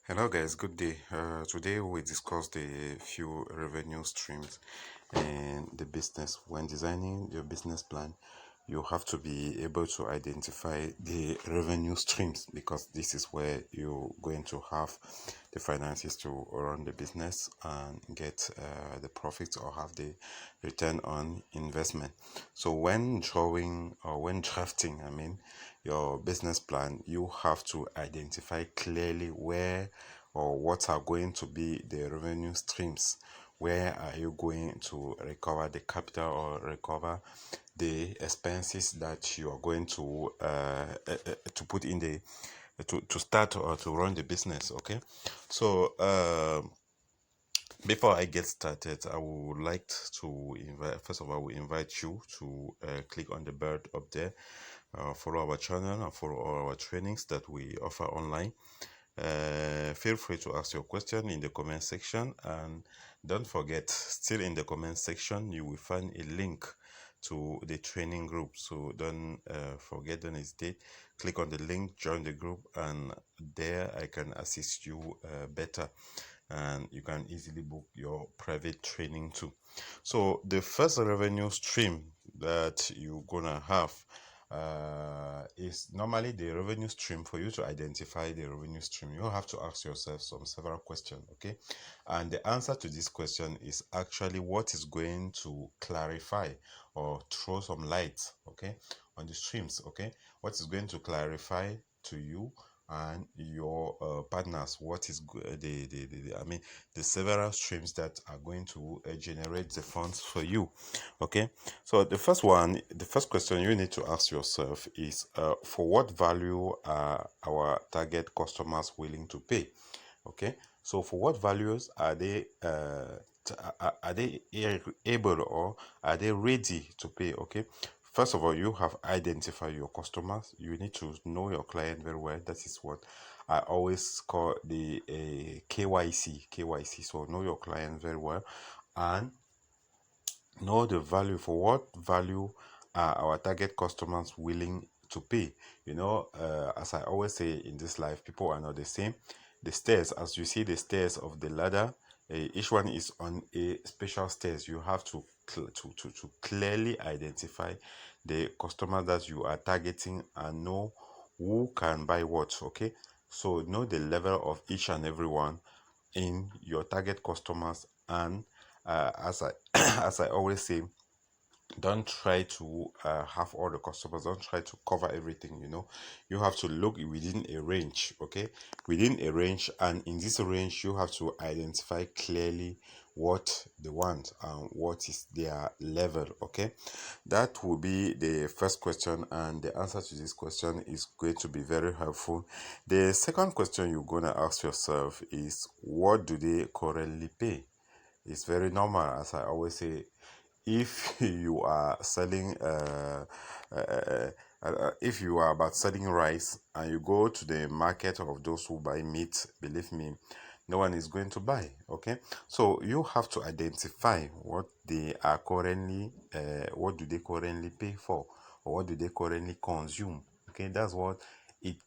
Hello guys, good day. Today we discuss the few revenue streams in the business. When designing your business plan, you have to be able to identify the revenue streams because this is where you're going to have the finances to run the business and get the profits or have the return on investment. So when drawing or when drafting, your business plan, you have to identify clearly where or what are going to be the revenue streams. Where are you going to recover the capital or recover the expenses that you are going to put in the to start or to run the business? Okay, so before I get started, I would like to invite, first of all, we invite you to click on the bird up there, follow our channel and follow all our trainings that we offer online. Feel free to ask your question in the comment section, and don't forget, still in the comment section you will find a link to the training group, so don't forget, don't hesitate, click on the link, join the group, and there I can assist you better, and you can easily book your private training too. So the first revenue stream that you're gonna have is normally the revenue stream. For you to identify the revenue stream, you have to ask yourself some several questions, okay? And the answer to this question is actually what is going to clarify or throw some light, okay, on the streams, okay? What is going to clarify to you and your partners what is the several streams that are going to generate the funds for you. Okay, so the first question you need to ask yourself is for what value are our target customers willing to pay? Okay, so for what values are they are they able or are they ready to pay? Okay, first of all, you have identified your customers. You need to know your client very well. That is what I always call the KYC. So know your client very well and know the value. For what value are our target customers willing to pay? As I always say, in this life people are not the same. The stairs, as you see the stairs of the ladder, each one is on a special stairs. You have to clearly identify the customer that you are targeting and know who can buy what. Okay, so know the level of each and every one in your target customers, and as I as I always say, don't try to have all the customers, don't try to cover everything. You have to look within a range, okay, within a range, and in this range you have to identify clearly what they want and what is their level. Okay, that will be the first question, and the answer to this question is going to be very helpful. The second question you're going to ask yourself is what do they currently pay? It's very normal, as I always say. If you are selling if you are about selling rice and you go to the market of those who buy meat, believe me, no one is going to buy. Okay, so you have to identify what they are currently what do they currently pay for, or what do they currently consume. Okay, that's what it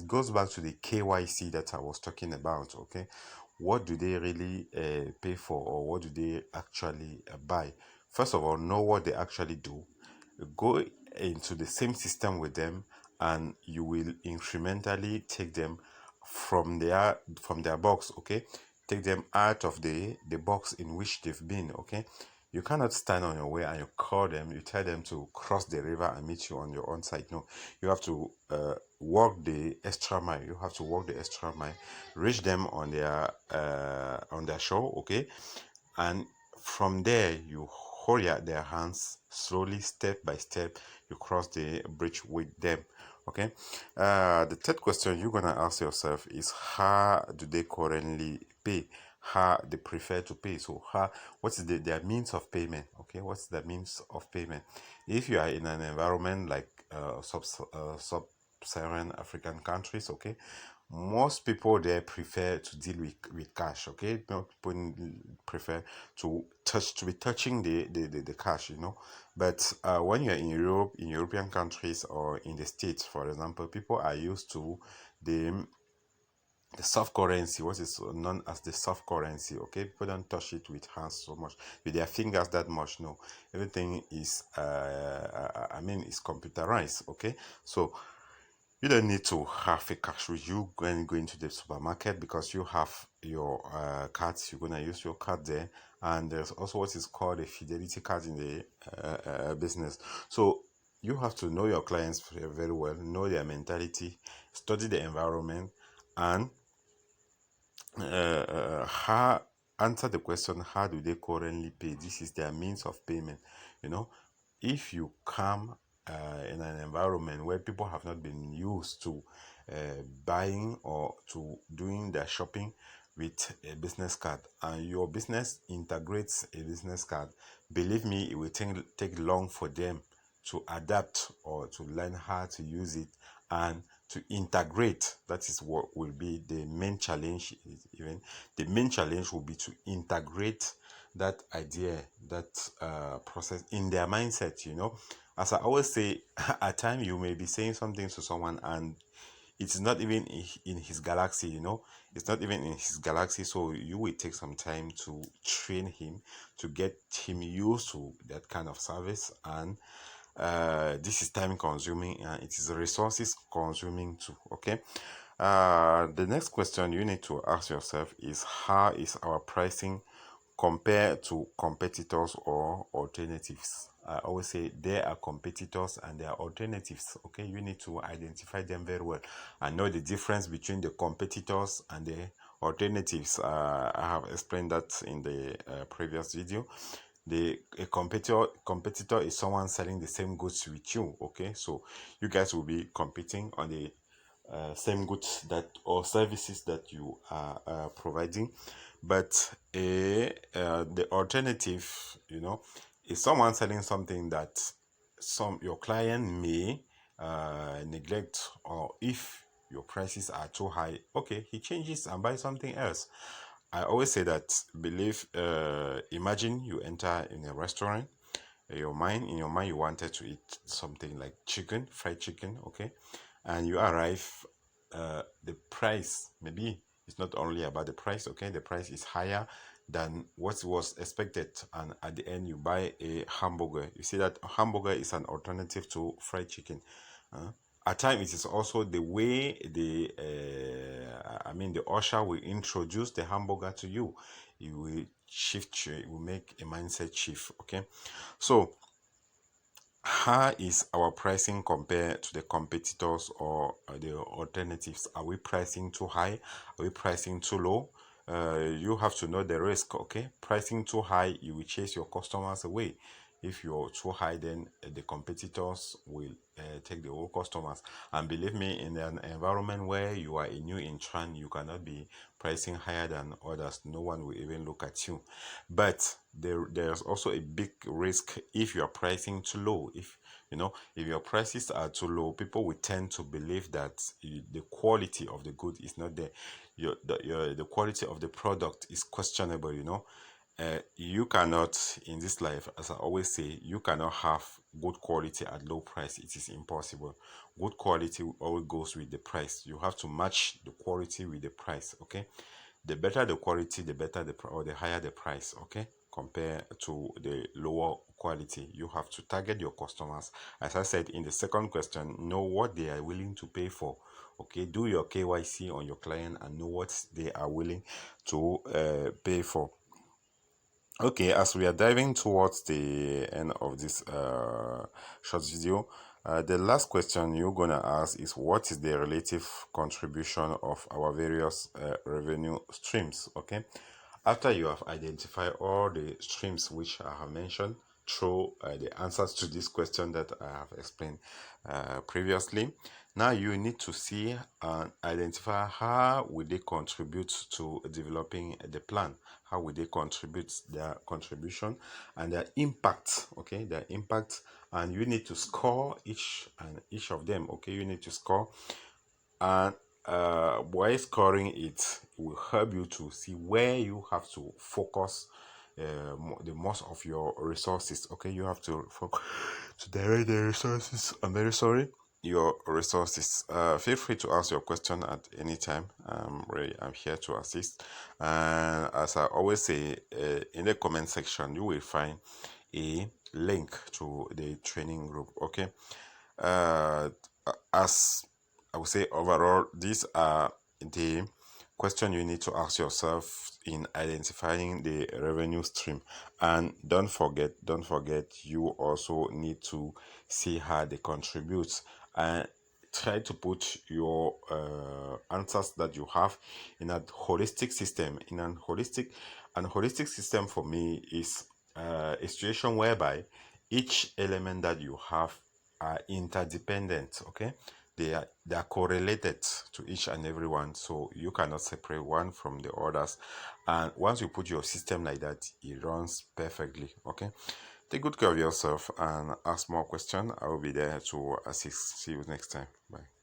goes back to the KYC that I was talking about. Okay, what do they really pay for, or what do they actually buy? First of all, know what they actually do. Go into the same system with them, and you will incrementally take them from their box. Okay, take them out of the box in which they've been. Okay, you cannot stand on your way and you call them, you tell them to cross the river and meet you on your own side. No, you have to walk the extra mile. You have to walk the extra mile, reach them on their shore. Okay, and from there you hold their hands slowly, step by step, you cross the bridge with them. Okay, the third question you're gonna ask yourself is how do they currently pay, how they prefer to pay. So what is their means of payment? Okay, what's the means of payment? If you are in an environment like sub-Saharan African countries, okay, most people there prefer to deal with cash. Okay, most people prefer to be touching the cash. But when you're in Europe, in European countries, or in the States, for example, people are used to the the soft currency, what is known as the soft currency. Okay, people don't touch it with hands so much, with their fingers that much. No, everything is is computerized. Okay, so you don't need to have a cash with you when going to the supermarket, because you have your cards. You're gonna use your card there, and there's also what is called a fidelity card in the business. So you have to know your clients very well, know their mentality, study the environment, and how answer the question, how do they currently pay? This is their means of payment. You know, if you come in an environment where people have not been used to buying or to doing their shopping with a business card, and your business integrates a business card, believe me, it will take long for them to adapt or to learn how to use it and to integrate. That is what will be the main challenge. Even the main challenge will be to integrate that idea, that process in their mindset. As I always say, at times you may be saying something to someone and it's not even in his galaxy. It's not even in his galaxy. So you will take some time to train him, to get him used to that kind of service. And this is time consuming and it is resources consuming too. Okay, the next question you need to ask yourself is, how is our pricing compared to competitors or alternatives? I always say there are competitors and there are alternatives. Okay, you need to identify them very well and know the difference between the competitors and the alternatives. I have explained that in the previous video. A competitor is someone selling the same goods with you. Okay, so you guys will be competing on the same goods that or services that you are providing. But the alternative, is someone selling something that your client may neglect, or if your prices are too high, okay, he changes and buys something else. I always say that, imagine you enter in a restaurant. In your mind you wanted to eat something like chicken, fried chicken. Okay, and you arrive, the price, maybe it's not only about the price. Okay, the price is higher than what was expected, and at the end you buy a hamburger. You see that hamburger is an alternative to fried chicken. At times it is also the way the usher will introduce the hamburger to you. You will it will make a mindset shift. Okay, so how is our pricing compared to the competitors or the alternatives? Are we pricing too high? Are we pricing too low? You have to know the risk. Okay, pricing too high, you will chase your customers away. If you're too high, then the competitors will take the whole customers. And believe me, in an environment where you are a new entrant, you cannot be pricing higher than others. No one will even look at you. But there's also a big risk if you are pricing too low. If your prices are too low, people will tend to believe that the quality of the good is not there. The quality of the product is questionable. You cannot, in this life, as I always say, you cannot have good quality at low price. It is impossible. Good quality always goes with the price. You have to match the quality with the price. Okay, the better the quality, the better or the higher the price. Okay, compared to the lower quality. You have to target your customers. As I said in the second question, know what they are willing to pay for. Okay, do your KYC on your client and know what they are willing to pay for. Okay, as we are diving towards the end of this short video, the last question you're gonna ask is, what is the relative contribution of our various revenue streams? Okay, after you have identified all the streams which I have mentioned through the answers to this question that I have explained previously, now you need to see and identify how will they contribute to developing the plan. How will they contribute, their contribution and their impact. Okay, their impact, and you need to score each of them. Okay, you need to score, and while scoring it will help you to see where you have to focus the most of your resources. Okay, you have to focus to direct the resources. I'm very sorry. your resources. Feel free to ask your question at any time. I'm here to assist. And as I always say, in the comment section, you will find a link to the training group. Okay. Uh, as I would say, overall, these are the question you need to ask yourself in identifying the revenue stream. And don't forget, you also need to see how they contribute, and try to put your answers that you have in a holistic system. In an holistic system for me is a situation whereby each element that you have are interdependent. Okay, they are correlated to each and every one, so you cannot separate one from the others. And once you put your system like that, it runs perfectly. Okay, take good care of yourself and ask more questions. I will be there to assist. See you next time. Bye.